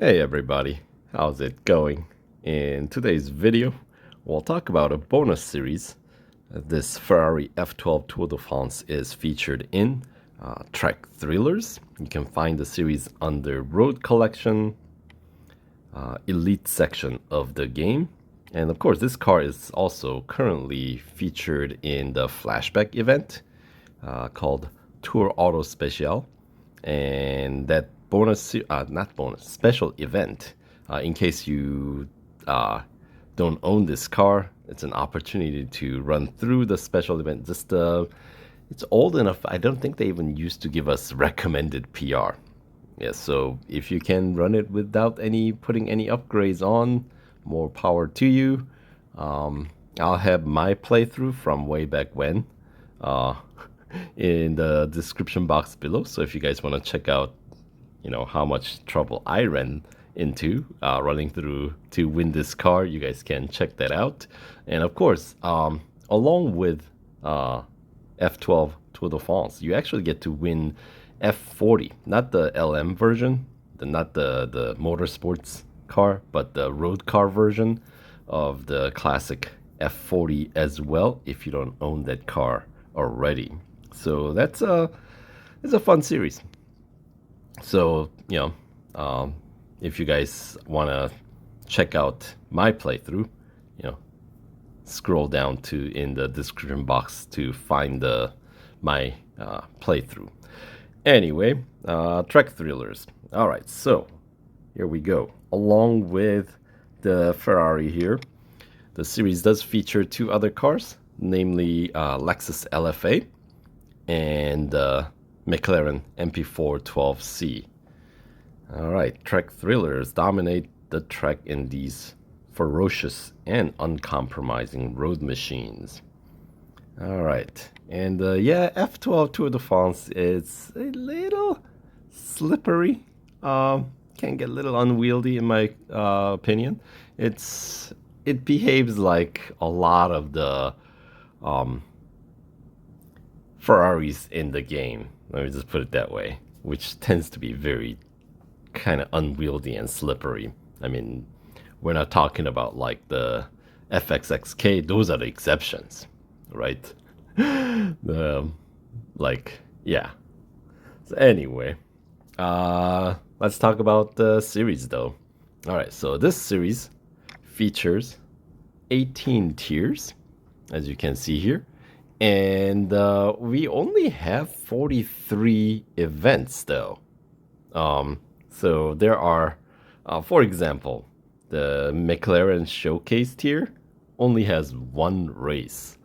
Hey everybody, how's it going? In today's video, we'll talk about a bonus series. This Ferrari F12 Tour de France is featured in Track Thrillers. You can find the series under Road Collection, Elite section of the game. And of course, this car is also currently featured in the flashback event called Tour Auto Special. And that special event, in case you don't own this car, it's an opportunity to run through the special event. It's old enough. I don't think they even used to give us recommended PR. Yeah, so if you can run it without putting any upgrades on, more power to you. I'll have my playthrough from way back when uh, in the description box below. So if you guys want to check out, how much trouble I ran into running through to win this car, you guys can check that out. And of course, along with F12 Tour de France, you actually get to win F40, not the LM version, not the motorsports car, but the road car version of the classic F40 as well, if you don't own that car already. So it's a fun series. So if you guys want to check out my playthrough, scroll down to in the description box to find my playthrough. Anyway, Track Thrillers. All right, so here we go. Along with the Ferrari here, the series does feature two other cars, namely Lexus LFA and McLaren MP4 12C. All right, Track Thrillers dominate the track in these ferocious and uncompromising road machines. All right, and F12 Tour de France is a little slippery. Can get a little unwieldy in my opinion. It behaves like a lot of the Ferraris in the game. Let me just put it that way, which tends to be very kind of unwieldy and slippery. I mean, we're not talking about like the FXXK; those are the exceptions, right? Yeah. So anyway, let's talk about the series though. All right, so this series features 18 tiers, as you can see here. And we only have 43 events though. So there are, for example, the McLaren Showcase tier only has one race.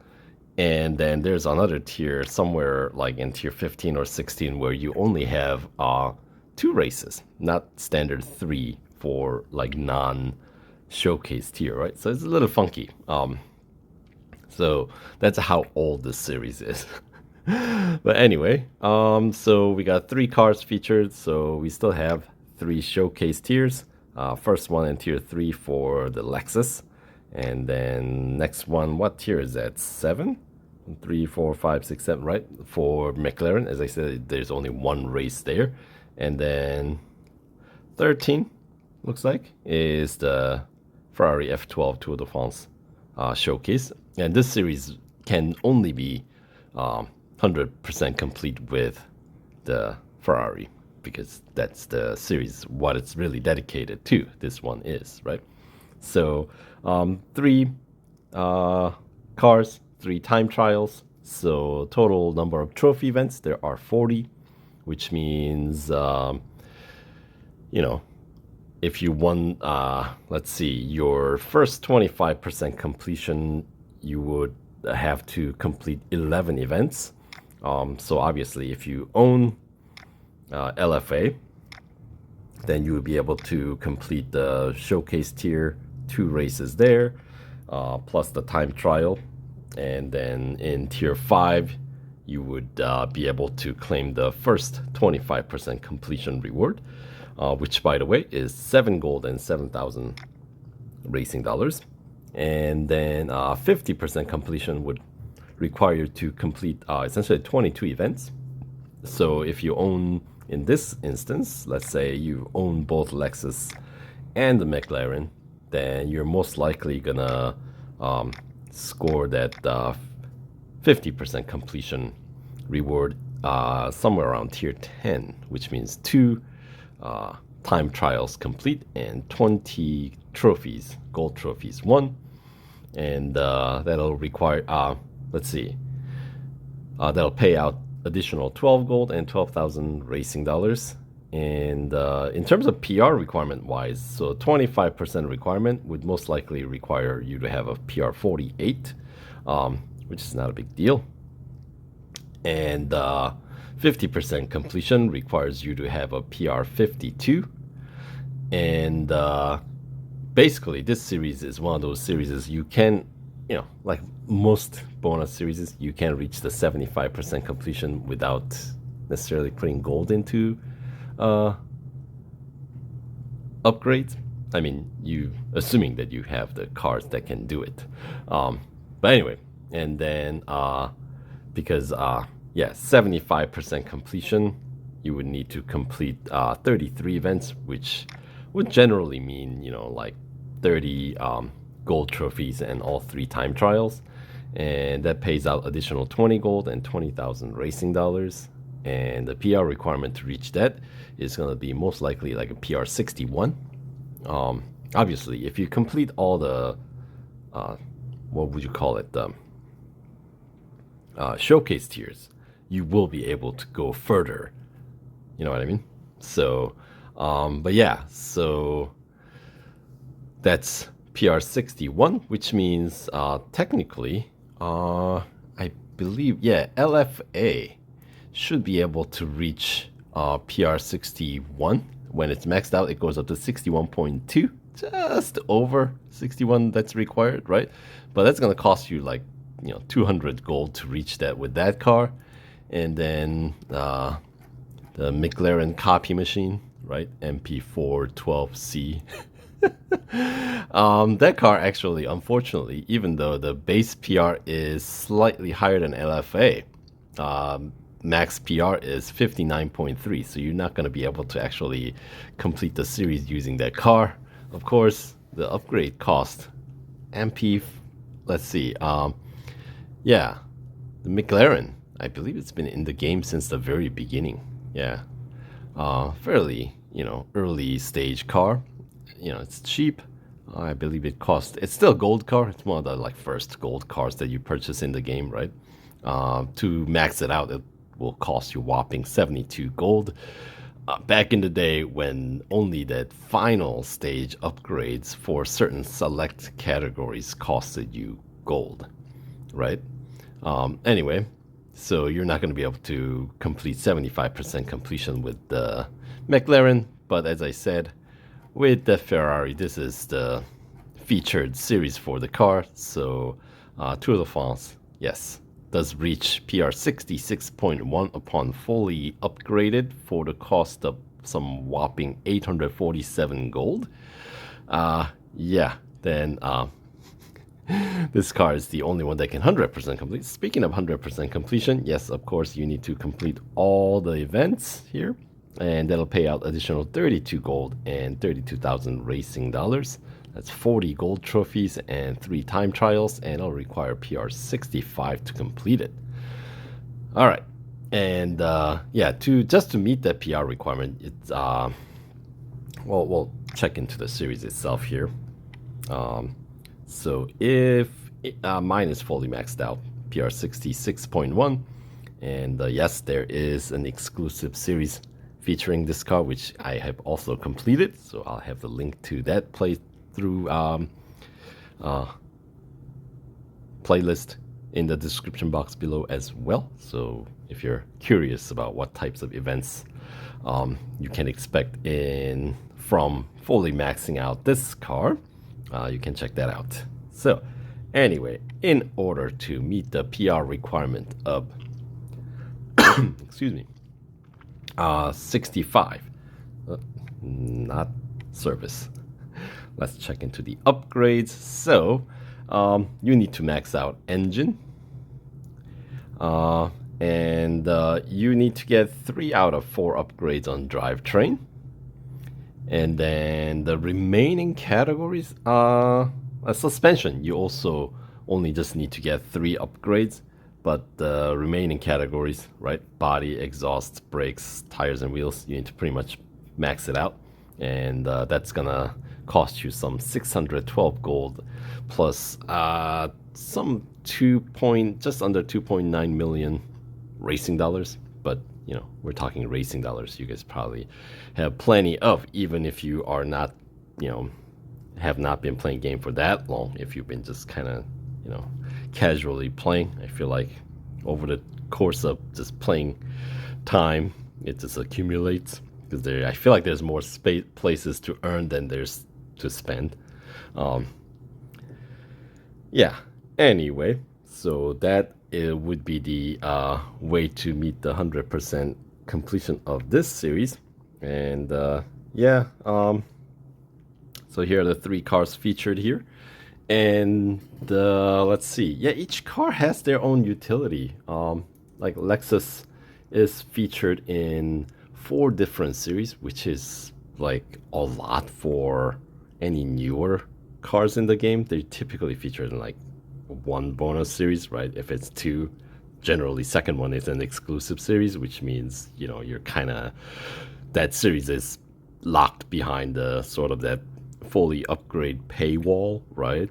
And then there's another tier somewhere like in tier 15 or 16 where you only have two races, not standard three for like non-showcase tier, right? So it's a little funky. So that's how old this series is. But anyway, so we got three cars featured, so we still have three showcase tiers. First one in tier 3 for the Lexus, and then next one, what tier is that? 7? 3, 4, 5, 6, 7, right? For McLaren, as I said, there's only one race there. And then 13, looks like, is the Ferrari F12 Tour de France showcase. And this series can only be 100% complete with the Ferrari, because that's the series, what it's really dedicated to. This one is, right? So three cars, 3 time trials. So total number of trophy events, there are 40, which means, if you won, let's see, your first 25% completion, you would have to complete 11 events. So obviously, if you own LFA, then you would be able to complete the showcase tier 2 races there, plus the time trial. And then in tier 5, you would be able to claim the first 25% completion reward, which, by the way, is 7 gold and 7,000 racing dollars. And then 50% completion would require you to complete essentially 22 events. So if you own in this instance, let's say you own both Lexus and the McLaren, then you're most likely gonna score that 50% completion reward somewhere around tier 10, which means 2 time trials complete and 20 trophies, gold trophies won. And that'll require, let's see, that'll pay out additional 12 gold and 12,000 racing dollars. And in terms of PR requirement wise, so 25% requirement would most likely require you to have a PR 48, which is not a big deal. And 50% completion requires you to have a PR 52. And basically, this series is one of those series you can, like most bonus series, you can reach the 75% completion without necessarily putting gold into upgrades. I mean, assuming that you have the cars that can do it. But anyway, and then because 75% completion, you would need to complete 33 events, which would generally mean like 30 gold trophies and all 3 time trials, and that pays out additional 20 gold and 20,000 racing dollars. And the PR requirement to reach that is going to be most likely like a PR 61. Obviously, if you complete all the what would you call it, the showcase tiers, you will be able to go further. You know what I mean? So but yeah, so that's PR 61, which means technically I believe LFA should be able to reach PR 61. When it's maxed out, it goes up to 61.2, just over 61 that's required, right? But that's going to cost you like 200 gold to reach that with that car. And then the McLaren copy machine, right? MP412C. That car actually, unfortunately, even though the base PR is slightly higher than LFA, max PR is 59.3, so you're not going to be able to actually complete the series using that car. Of course, the upgrade cost, let's see, the McLaren, I believe it's been in the game since the very beginning. Fairly, early stage car. It's cheap. I believe it's still a gold car. It's one of the first gold cars that you purchase in the game, right? To max it out, it will cost you whopping 72 gold. Back in the day when only that final stage upgrades for certain select categories costed you gold, right? Anyway, so you're not going to be able to complete 75% completion with the McLaren, but as I said, with the Ferrari, this is the featured series for the car, so Tour de France, yes, does reach PR 66.1 upon fully upgraded for the cost of some whopping 847 gold. Then this car is the only one that can 100% complete. Speaking of 100% completion, yes, of course, you need to complete all the events here, and that'll pay out additional 32 gold and 32,000 racing dollars. That's 40 gold trophies and 3 time trials, and it'll require PR 65 to complete it. All right, and to meet that PR requirement, it's we'll check into the series itself here. So if mine is fully maxed out, PR 66.1, and yes, there is an exclusive series featuring this car, which I have also completed. So I'll have the link to that playthrough playlist in the description box below as well. So if you're curious about what types of events you can expect from fully maxing out this car, you can check that out. So anyway, in order to meet the PR requirement of 65, not service. Let's check into the upgrades. So you need to max out engine, And you need to get 3 out of 4 upgrades on drivetrain. And then the remaining categories are suspension. You also only just need to get 3 upgrades, but the remaining categories, right? Body, exhaust, brakes, tires, and wheels, you need to pretty much max it out. And that's gonna cost you some 612 gold plus some just under 2.9 million racing dollars. But you know, we're talking racing dollars. You guys probably have plenty of, even if you are not, you know, have not been playing game for that long. If you've been just kind of, you know, casually playing, I feel like over the course of just playing time, it just accumulates because I feel like there's more places to earn than there's to spend. Yeah. Anyway, so that it would be the way to meet the 100% completion of this series. And yeah, so here are the 3 cars featured here. And let's see. Yeah, each car has their own utility. Like Lexus is featured in 4 different series, which is like a lot for any newer cars in the game. They're typically featured in like 1 bonus series, right? If it's 2, generally second one is an exclusive series, which means, you know, you're kind of, that series is locked behind the sort of that fully upgrade paywall, right?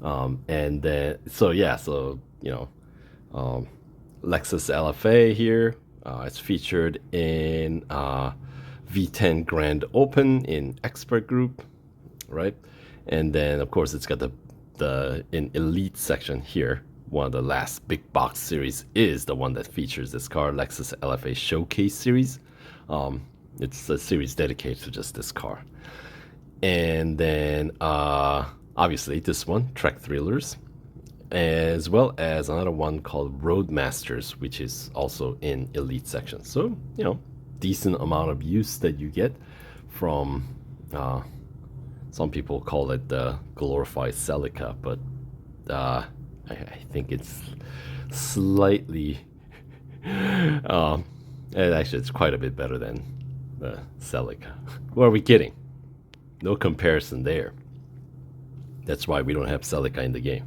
And then so yeah, so you know, Lexus LFA here, it's featured in V10 Grand Open in Expert Group, right? And then of course it's got the in Elite section here. One of the last big box series is the one that features this car, Lexus LFA Showcase Series. It's a series dedicated to just this car. And then obviously this one, Track Thrillers, as well as another one called Roadmasters, which is also in Elite section. So, you know, decent amount of use that you get from, some people call it the glorified Celica, but I think it's slightly, and actually it's quite a bit better than the Celica. Who are we kidding? No comparison there. That's why we don't have Celica in the game,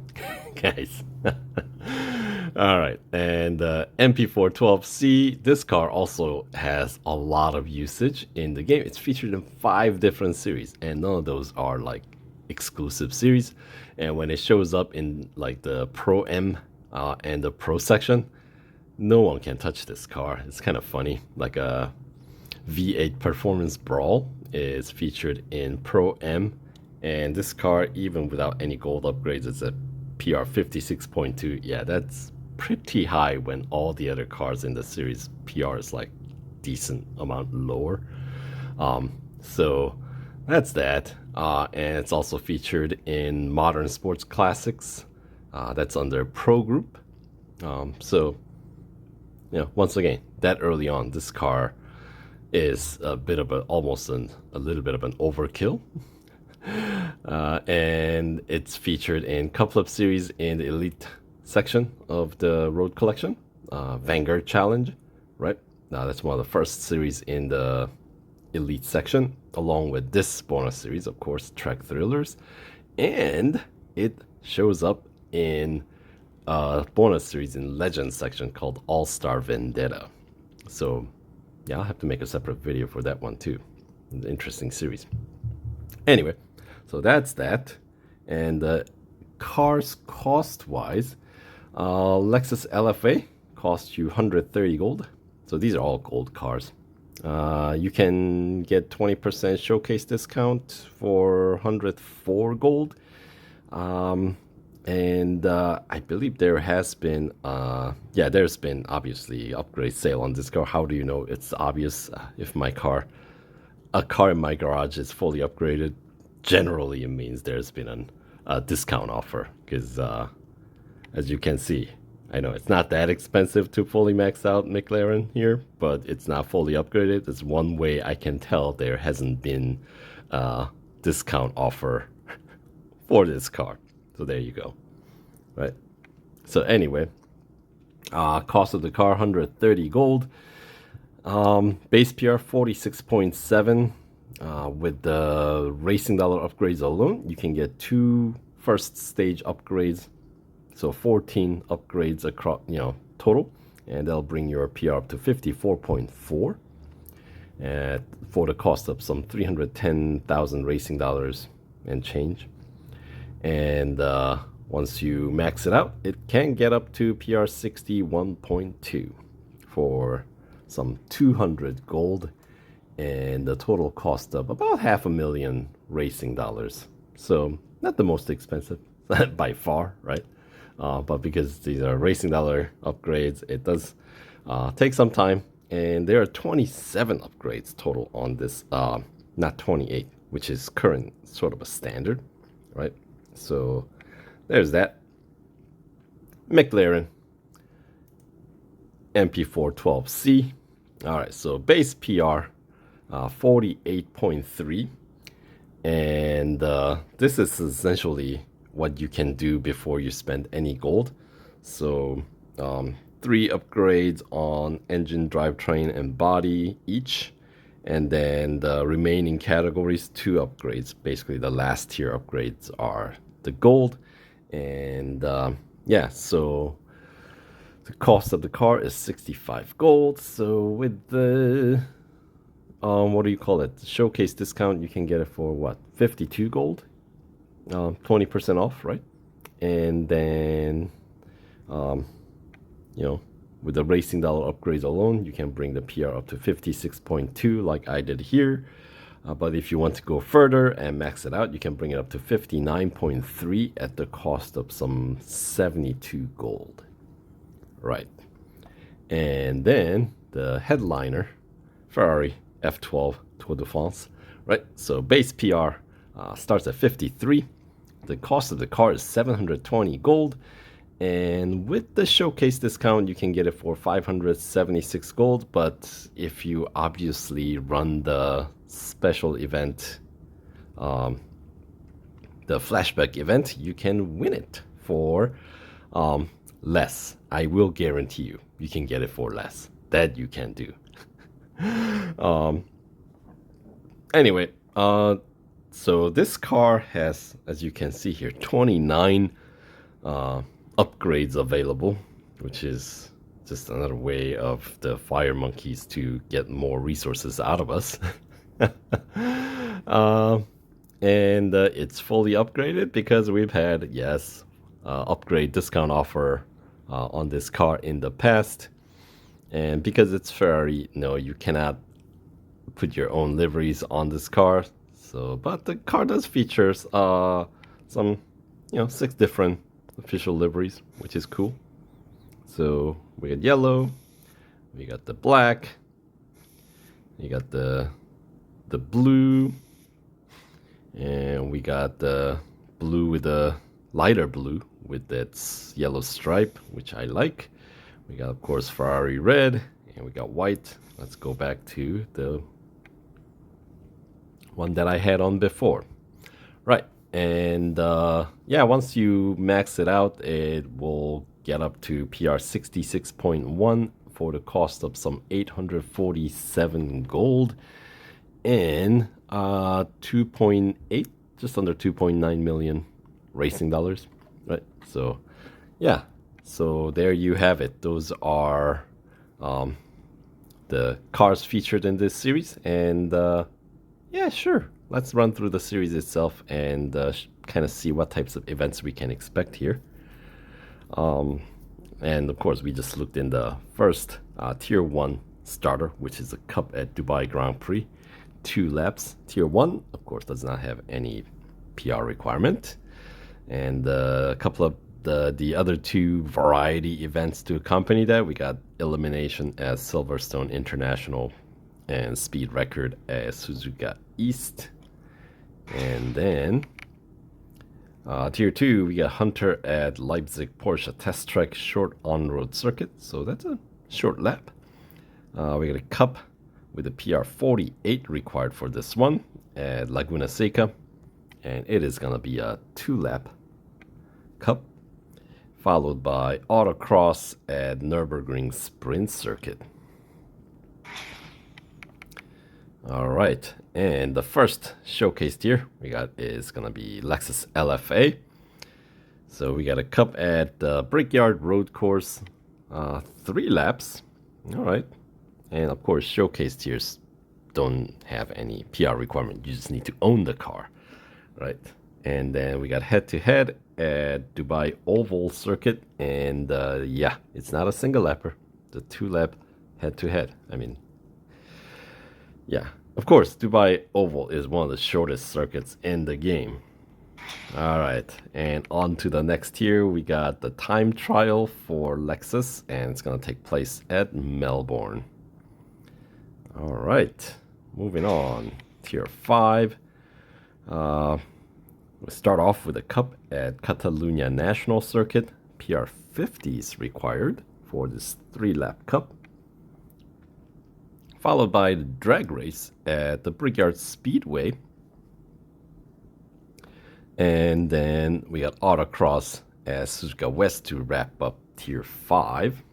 guys. All right, and MP412C, this car also has a lot of usage in the game. It's featured in 5 different series, and none of those are like exclusive series. And when it shows up in like the Pro M and the Pro section, no one can touch this car. It's kind of funny. Like a V8 Performance Brawl is featured in Pro M, and this car, even without any gold upgrades, is a PR 56.2. Yeah, that's pretty high when all the other cars in the series PR is like decent amount lower. So that's that. And it's also featured in Modern Sports Classics. That's under Pro Group. So, you know, once again, that early on, this car is a bit of a little bit of an overkill. And it's featured in a couple of series in the Elite section of the Road Collection. Vanguard Challenge, right? Now that's one of the first series in the Elite section, along with this bonus series, of course, Track Thrillers. And it shows up in a bonus series in Legends section called All-Star Vendetta. So yeah, I'll have to make a separate video for that one too. An interesting series. Anyway, so that's that. And cars cost-wise, Lexus LFA costs you 130 gold. So these are all gold cars. You can get 20% showcase discount for 104 gold. And I believe there has been, there's been obviously upgrade sale on this car. How do you know it's obvious? If a car in my garage is fully upgraded, generally it means there's been a discount offer. Because as you can see, I know it's not that expensive to fully max out McLaren here, but it's not fully upgraded. It's one way I can tell there hasn't been a discount offer for this car. So there you go, right? So anyway, Cost of the car 130 gold. Base PR 46.7. With the racing dollar upgrades alone, you can get 2 first stage upgrades, so 14 upgrades across, total, and that'll bring your PR up to 54.4 for the cost of some 310,000 racing dollars and change. And once you max it out, it can get up to PR 61.2 for some 200 gold and the total cost of about $500,000 racing dollars. So not the most expensive by far, right? But because these are racing dollar upgrades, it does take some time. And there are 27 upgrades total on this, not 28, which is current sort of a standard, right? So there's that. McLaren MP412C. All right, so base PR 48.3, and this is essentially what you can do before you spend any gold. So 3 upgrades on engine, drivetrain, and body each, and then the remaining categories 2 upgrades. Basically the last tier upgrades are the gold. And yeah, so the cost of the car is 65 gold. So with the what do you call it, showcase discount, you can get it for what, 52 gold, 20% off, right? And then with the racing dollar upgrades alone, you can bring the PR up to 56.2 like I did here. But if you want to go further and max it out, you can bring it up to 59.3 at the cost of some 72 gold. Right. And then the headliner, Ferrari F12 Tour de France. Right. So base PR starts at 53. The cost of the car is 720 gold. And with the showcase discount, you can get it for 576 gold. But if you obviously run the special event, the flashback event, you can win it for less. I will guarantee you can get it for less. That you can do. Anyway, so this car has, as you can see here, 29 upgrades available, which is just another way of the fire monkeys to get more resources out of us. And it's fully upgraded because we've had, yes, upgrade discount offer on this car in the past. And because it's Ferrari, no, you cannot put your own liveries on this car. So, but the car does feature some, 6 different official liveries, which is cool. So we got yellow, we got the black, you got the blue, and we got the blue with the lighter blue with that yellow stripe, which I like. We got, of course, Ferrari red, and we got white. Let's go back to the one that I had on before. Right. And yeah, once you max it out, it will get up to PR 66.1 for the cost of some 847 gold and 2.8, just under 2.9 million racing dollars. Right. So yeah, so there you have it. Those are the cars featured in this series. And yeah, sure. Let's run through the series itself and kind of see what types of events we can expect here. And of course, we just looked in the first Tier 1 starter, which is a Cup at Dubai Grand Prix. 2 laps. Tier 1, of course, does not have any PR requirement. And a couple of the other 2 variety events to accompany that. We got Elimination as Silverstone International and Speed Record as Suzuka East. And then Tier 2, we got Hunter at Leipzig Porsche Test Track Short On-Road Circuit. So that's a short lap. We got a Cup with a PR 48 required for this one at Laguna Seca. And it is going to be a 2-lap Cup. followed by autocross at Nürburgring Sprint Circuit. All right, and the first showcased here we got is gonna be Lexus LFA. So we got a cup at the Brickyard Road Course, 3 laps. All right, and of course showcased here don't have any PR requirement. You just need to own the car, right? And then we got head-to-head at Dubai Oval Circuit, and yeah, it's not a single lapper, the 2-lap head-to-head. I mean, yeah, of course, Dubai Oval is one of the shortest circuits in the game. All right, and on to the next tier, we got the time trial for Lexus, and it's gonna take place at Melbourne. All right, moving on, tier 5. We'll start off with a cup at Catalunya National Circuit. PR50 is required for this 3-lap cup. Followed by the drag race at the Brickyard Speedway. And then we got autocross at Suzuka West to wrap up tier 5.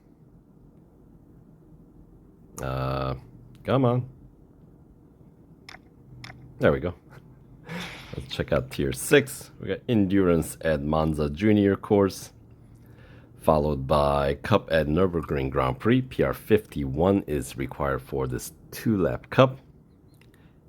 Come on. There we go. Let's check out tier 6. We got endurance at Monza Junior Course, followed by cup at Nürburgring Grand Prix. PR51 is required for this 2-lap cup.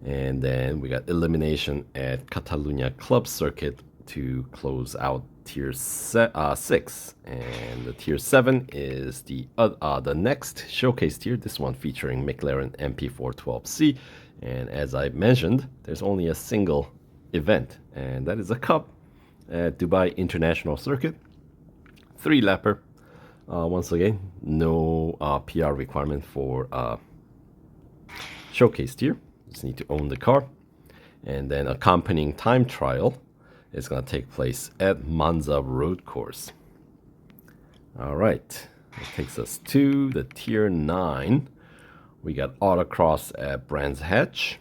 And then we got elimination at Catalunya Club Circuit to close out tier 6. And the tier 7 is the next showcase tier, this one featuring McLaren MP412C. And as I mentioned, there's only a single event, and that is a cup at Dubai International Circuit. 3-lapper. Once again, no PR requirement for showcase tier. Just need to own the car. And then accompanying time trial is going to take place at Monza Road Course. All right, that takes us to the tier 9. We got autocross at Brands Hatch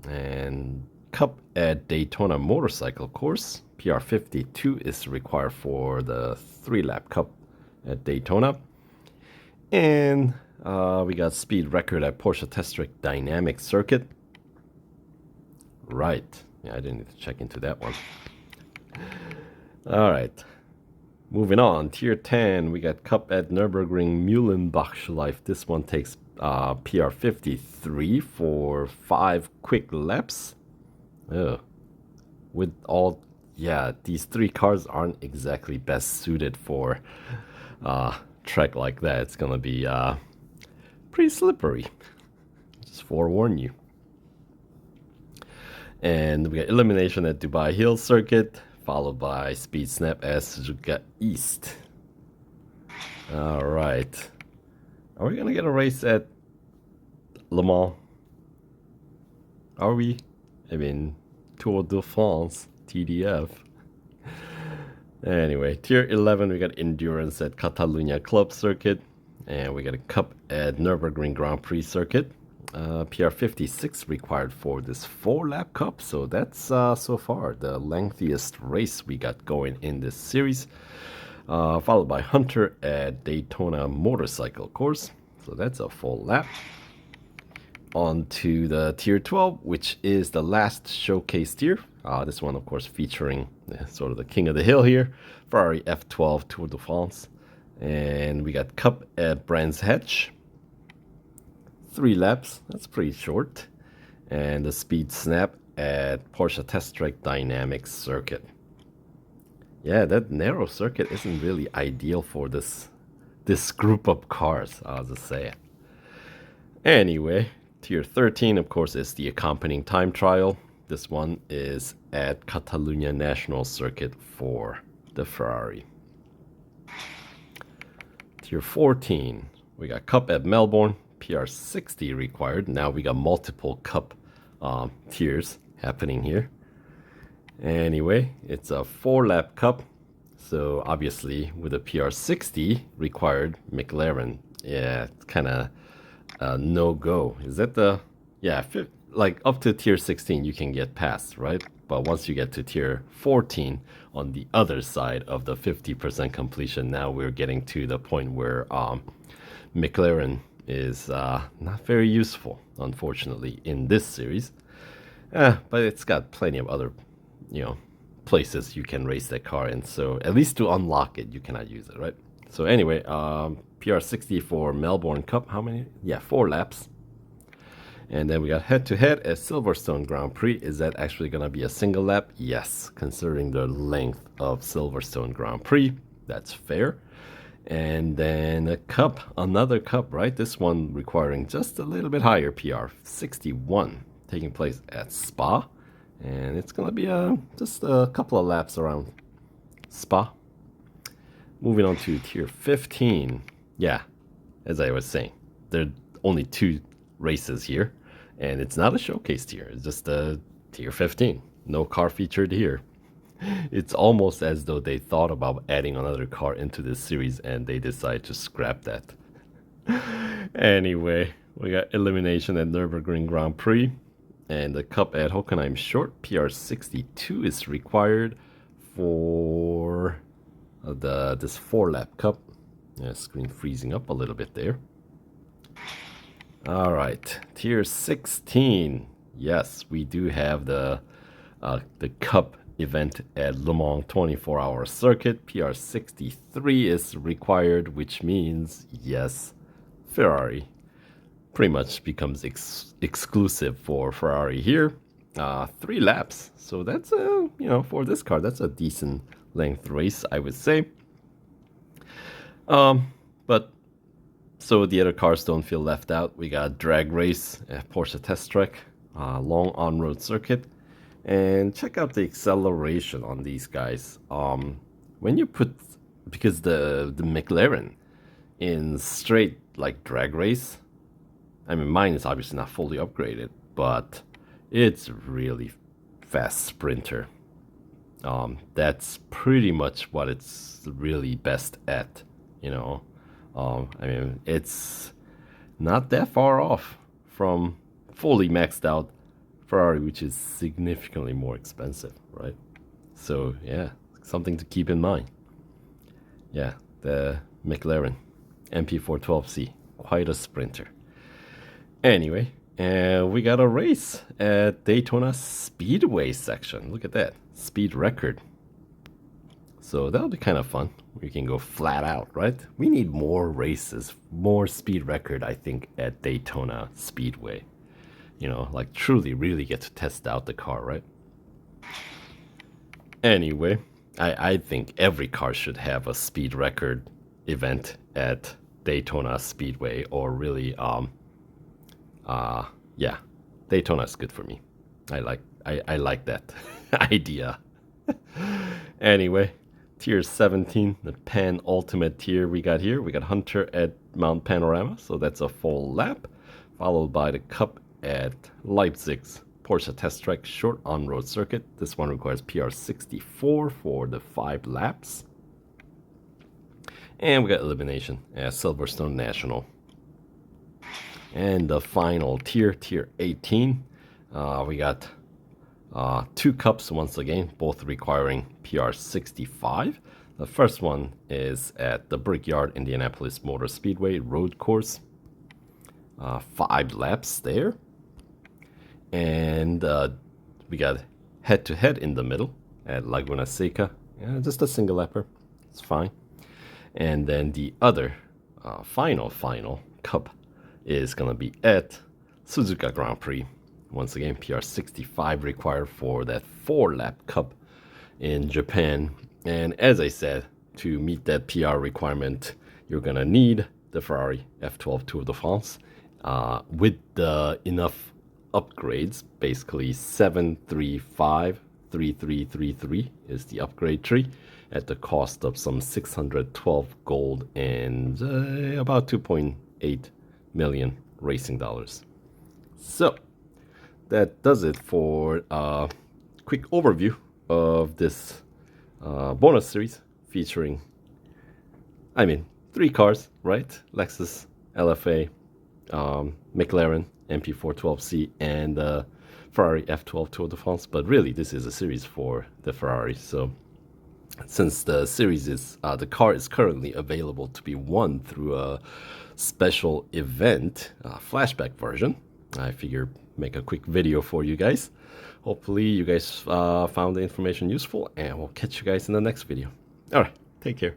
and cup at Daytona Motorcycle Course. PR52 is required for the 3-lap cup at Daytona. And we got speed record at Porsche Test Track Dynamic Circuit. Right. Yeah, I didn't need to check into that one. All right. Moving on. Tier 10, we got cup at Nürburgring Mühlenbachschleife. This one takes PR53 for 5 quick laps. With all, yeah, these 3 cars aren't exactly best suited for track like that. It's gonna be pretty slippery. Just forewarn you. And we got elimination at Dubai Hill Circuit, followed by speed snap at Suzuka East. All right. Are we gonna get a race at Le Mans? Are we? I mean, Tour de France, TDF. Anyway, tier 11, we got endurance at Catalunya Club Circuit, and we got a cup at Nürburgring Grand Prix Circuit. PR56 required for this 4-lap cup, so that's so far the lengthiest race we got going in this series. Followed by Hunter at Daytona Motorcycle Course, so that's a full lap. On to the tier 12, which is the last showcase tier. This one, of course, featuring sort of the king of the hill here, Ferrari F12 Tour de France. And we got cup at Brands Hatch. 3 laps, that's pretty short. And the speed snap at Porsche Test Track Dynamic Circuit. Yeah, that narrow circuit isn't really ideal for this group of cars, I'll just say it. Anyway, tier 13, of course, is the accompanying time trial. This one is at Catalunya National Circuit for the Ferrari. Tier 14, we got cup at Melbourne, PR60 required. Now we got multiple cup tiers happening here. Anyway, it's a 4-lap cup, so obviously with a PR60 required McLaren, yeah, it's kind of no-go. Is that the, yeah, like up to tier 16 you can get past, right? But once you get to tier 14 on the other side of the 50% completion, now we're getting to the point where McLaren is not very useful, unfortunately, in this series. But it's got plenty of other, places you can race that car in. So at least to unlock it, you cannot use it, right? So anyway, PR60 for Melbourne Cup. How many? Yeah, 4 laps. And then we got head-to-head at Silverstone Grand Prix. Is that actually going to be a single lap? Yes, considering the length of Silverstone Grand Prix. That's fair. And then a cup, another cup, right? This one requiring just a little bit higher PR, 61, taking place at Spa. And it's going to be just a couple of laps around Spa. Moving on to tier 15. Yeah, as I was saying, there are only 2 races here. And it's not a showcase tier. It's just a tier 15. No car featured here. It's almost as though they thought about adding another car into this series and they decided to scrap that. Anyway, we got elimination at Nürburgring Grand Prix. And the cup at Hockenheim Short, PR62 is required for this 4-lap cup. Yeah, screen freezing up a little bit there. All right, tier 16. Yes, we do have the cup event at Le Mans 24-hour circuit. PR63 is required, which means, yes, Ferrari pretty much becomes exclusive for Ferrari here. 3 laps. So that's for this car, that's a decent length race, I would say. But so the other cars don't feel left out. We got drag race at Porsche Test Track, long on-road circuit. And check out the acceleration on these guys. When you put, because the McLaren in straight like drag race, I mean mine is obviously not fully upgraded, but it's really fast sprinter. That's pretty much what it's really best at, I mean it's not that far off from fully maxed out Ferrari, which is significantly more expensive, right? So yeah, something to keep in mind. Yeah, the McLaren MP412C, quite a sprinter. Anyway, we got a race at Daytona Speedway section. Look at that, speed record. So that'll be kind of fun. We can go flat out, right? We need more races, more speed record, I think, at Daytona Speedway. Like truly really get to test out the car, right? Anyway, I think every car should have a speed record event at Daytona Speedway, or really, yeah, Daytona's good for me. I like that idea. Anyway, tier 17, the penultimate tier we got here. We got Hunter at Mount Panorama, so that's a full lap, followed by the Cup at Leipzig's Porsche Test Track short on-road circuit. This one requires PR64 for the 5 laps. And we got elimination at Silverstone National. And the final tier, tier 18, we got 2 cups once again, both requiring PR65. The first one is at the Brickyard Indianapolis Motor Speedway road course. 5 laps there. And we got head-to-head in the middle at Laguna Seca. Yeah, just a single lapper. It's fine. And then the other final cup is going to be at Suzuka Grand Prix. Once again, PR65 required for that 4-lap cup in Japan. And as I said, to meet that PR requirement, you're going to need the Ferrari F12 Tour de France with enough upgrades. Basically 735 3333 is the upgrade tree at the cost of some 612 gold and about 2.8 million racing dollars. So that does it for a quick overview of this bonus series featuring, 3 cars, right? Lexus LFA, McLaren MP412C and Ferrari F12 Tour de France, but really this is a series for the Ferrari. So since the series is the car is currently available to be won through a special event flashback version, I figure make a quick video for you guys. Hopefully you guys found the information useful, and we'll catch you guys in the next video. All right, take care.